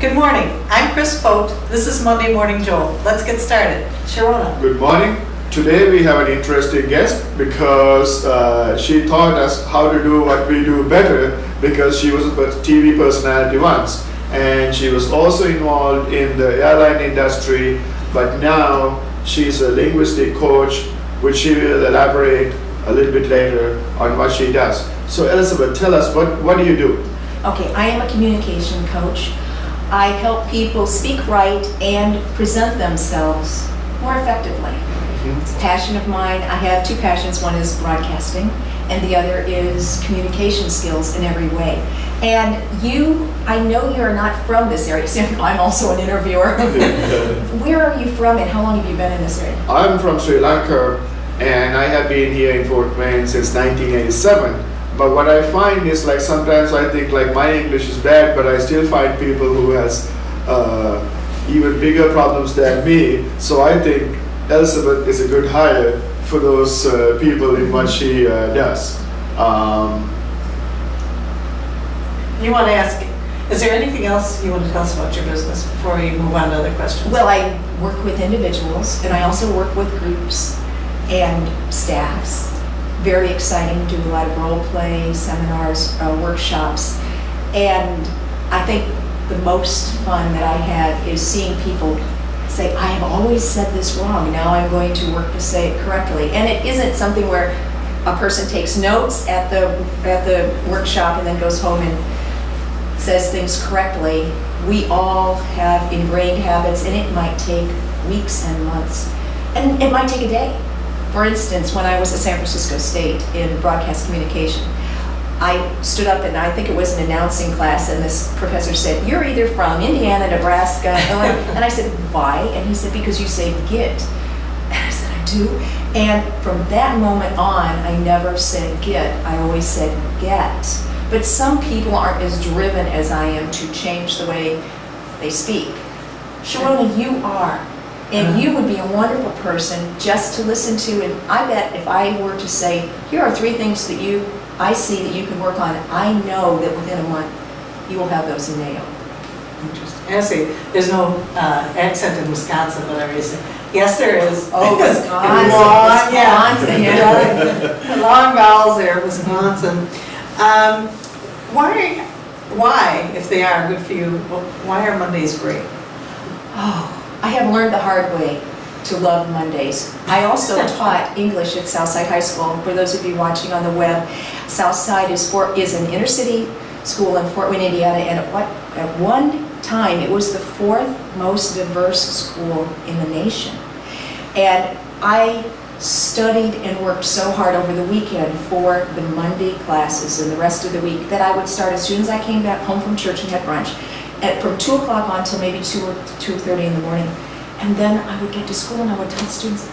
Good morning. I'm Kris Foate. This is Monday Morning Jolt. Let's get started. Shirona. Good morning. Today we have an interesting guest because she taught us how to do what we do better because she was a TV personality once, and she was also involved in the airline industry, but now she's a linguistic coach, which she will elaborate a little bit later on what she does. So Elizabeth, tell us, what do you do? Okay, I am a communication coach. I help people speak right and present themselves more effectively. It's a passion of mine. I have two passions. One is broadcasting, and the other is communication skills in every way. And I know you're not from this area, so I'm also an interviewer. Where are you from, and how long have you been in this area? I'm from Sri Lanka, and I have been here in Fort Wayne since 1987. But what I find is, like, sometimes I think like my English is bad, but I still find people who has even bigger problems than me. So I think Elizabeth is a good hire for those people in what she does. You want to ask, is there anything else you want to tell us about your business before we move on to other questions? Well, I work with individuals, and I also work with groups and staffs. Very exciting, do a lot of role play, seminars, workshops. And I think the most fun that I have is seeing people say, I have always said this wrong, now I'm going to work to say it correctly. And it isn't something where a person takes notes at the workshop and then goes home and says things correctly. We all have ingrained habits, and it might take weeks and months, and it might take a day. For instance, when I was at San Francisco State in broadcast communication, I stood up and I think it was an announcing class, and this professor said, you're either from Indiana, Nebraska, and I said, why? And he said, because you say get. And I said, I do. And from that moment on, I never said get, I always said get. But some people aren't as driven as I am to change the way they speak. Shirona, you are. And you would be a wonderful person just to listen to, and I bet if I were to say, here are 3 things that I see that you can work on, I know that within a month you will have those nailed. Interesting. I see, there's no accent in Wisconsin, whatever you say. Yes, there is. Oh, Wisconsin. Wisconsin, yeah. The long vowels there, Wisconsin. Why, if they are good for you, why are Mondays great? Oh. I have learned the hard way to love Mondays. I also taught English at Southside High School. For those of you watching on the web, Southside is an inner city school in Fort Wayne, Indiana, and at one time it was the 4th most diverse school in the nation. And I studied and worked so hard over the weekend for the Monday classes and the rest of the week that I would start as soon as I came back home from church and had brunch. From 2 o'clock on till maybe 2 or 2:30 in the morning. And then I would get to school and I would tell the students,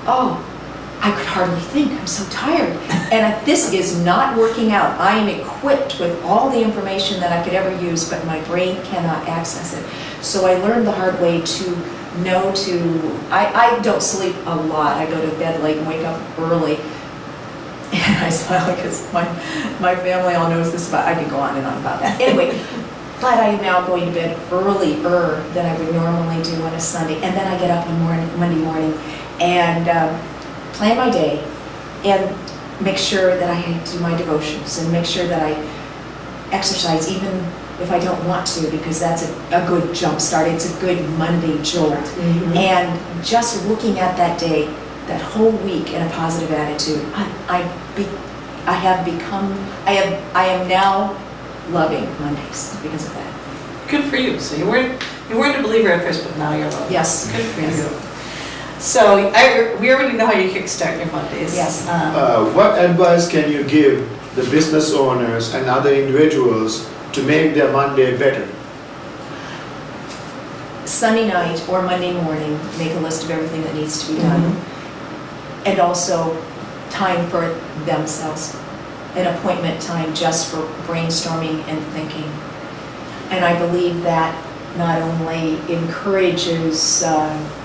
I could hardly think, I'm so tired. And this is not working out. I am equipped with all the information that I could ever use, but my brain cannot access it. So I learned the hard way to know I don't sleep a lot. I go to bed late and wake up early. And I smile because my family all knows this, but I could go on and on about that. Anyway. But I am now going to bed earlier than I would normally do on a Sunday. And then I get up on Monday morning and plan my day and make sure that I do my devotions and make sure that I exercise even if I don't want to, because that's a good jump start. It's a good Monday jolt. Mm-hmm. And just looking at that day, that whole week in a positive attitude, I am now loving Mondays because of that. Good for you. So you weren't a believer at first, but now you're loving. Yes. Good for you. So we already know how you kickstart your Mondays. Yes. What advice can you give the business owners and other individuals to make their Monday better? Sunday night or Monday morning, make a list of everything that needs to be done. And also time for themselves. An appointment time just for brainstorming and thinking. And I believe that not only encourages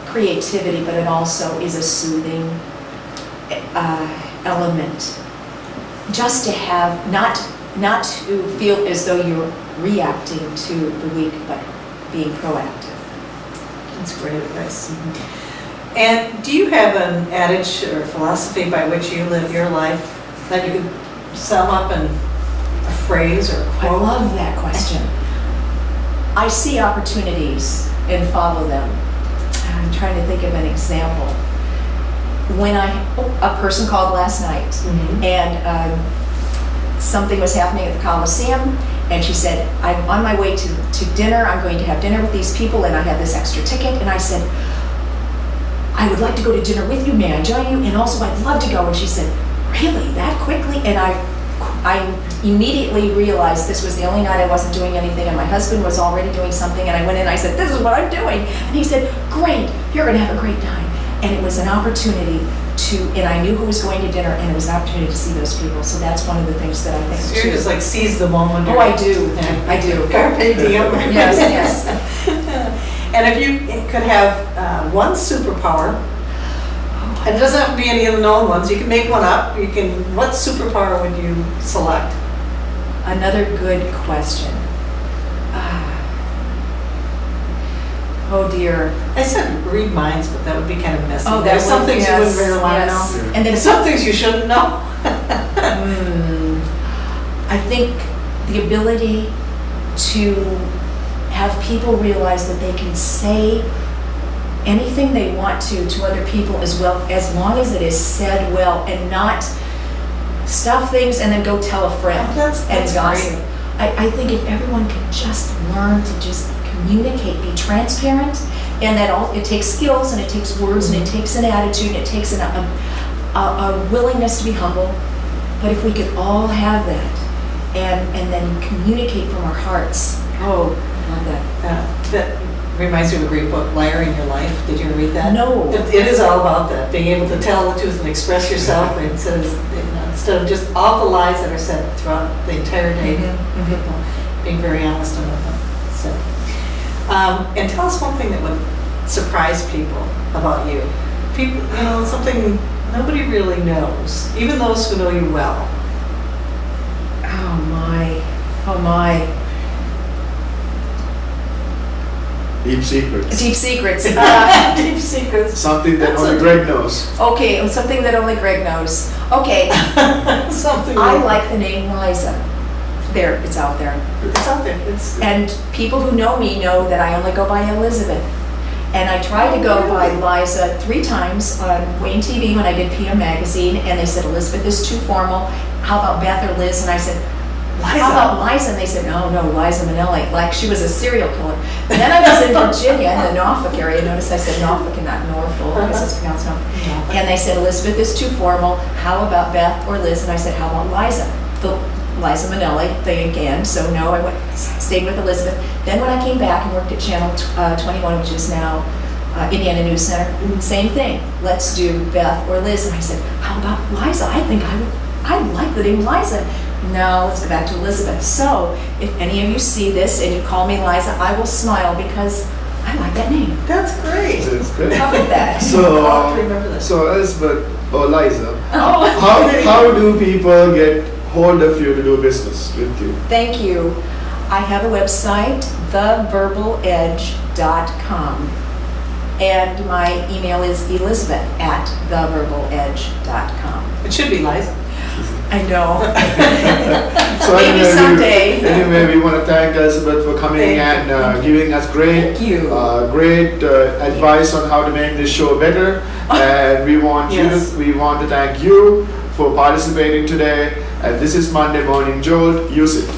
creativity, but it also is a soothing element. Just to have, not not to feel as though you're reacting to the week, but being proactive. That's great advice. And do you have an adage or philosophy by which you live your life that you could sum up in a phrase or a I quote? love that question. I see opportunities and follow them. I'm trying to think of an example. When a person called last night, and something was happening at the Coliseum, and she said, I'm on my way to dinner, I'm going to have dinner with these people, and I have this extra ticket, and I said, I would like to go to dinner with you, may I join you? And also I'd love to go. And she said, really, that quickly? And I immediately realized this was the only night I wasn't doing anything, and my husband was already doing something, and I went in and I said, this is what I'm doing. And he said, great, you're gonna have a great time. And it was an opportunity and I knew who was going to dinner, and it was an opportunity to see those people. So that's one of the things that I think So is you're true. just like seize the moment. Oh, I do, I do. Carpe diem. Yes, yes. And if you could have one superpower, and it doesn't have to be any of the known ones, you can make one up, what superpower would you select? Another good question. Oh dear. I said read minds, but that would be kind of messy. Oh, There's some things you wouldn't yes, really want to yes. know. And then some things you shouldn't know. I think the ability to have people realize that they can say anything they want to other people as well, as long as it is said well, and not stuff things and then go tell a friend That's and gossip. great. I think if everyone could just learn to just communicate, be transparent, and that it takes skills, and it takes words, and it takes an attitude, and it takes a willingness to be humble. But if we could all have that, and then communicate from our hearts, oh, I love that. That reminds me of a great book, Liar in Your Life. Did you read that? No. It is all about that, being able to tell the truth and express yourself instead of just all the lies that are said throughout the entire day. People being very honest about them. So, and tell us one thing that would surprise people about you. People, something nobody really knows, even those who know you well. Oh my, oh my. Deep secrets. Deep secrets. Deep secrets. Something that only Greg knows. Okay, something that only Greg knows. Okay, Something. I like the name Liza. There, it's out there. It's out there. And people who know me know that I only go by Elizabeth. And I tried to go by Liza 3 times on Wayne TV when I did PM Magazine, and they said, Elizabeth is too formal. How about Beth or Liz? And I said, Liza. how about Liza? And they said, no, Liza Minnelli, like she was a serial killer. And then I was in Virginia, in the Norfolk area. Notice I said Norfolk and not Norfolk, because it's pronounced Norfolk. And they said, Elizabeth is too formal. How about Beth or Liz? And I said, how about Liza? The Liza Minnelli thing again. So no, I stayed with Elizabeth. Then when I came back and worked at Channel 21, which is now Indiana News Center, same thing. Let's do Beth or Liz. And I said, how about Liza? I think I like the name Liza. No, let's go back to Elizabeth. So if any of you see this and you call me Liza, I will smile because I like that name. That's great. That's good. How about that? So, I'll have to remember that. so Elizabeth or Liza, Oh. how do people get hold of you to do business with you? Thank you. I have a website, theverbaledge.com. And my email is elizabeth@theverbaledge.com. It should be Liza. I know. So Maybe someday. Anyway, we want to thank Elizabeth for coming Thank and giving us great, Thank you. great advice on how to make this show better. And we want Yes. we want to thank you for participating today. And this is Monday Morning Jolt. Use it.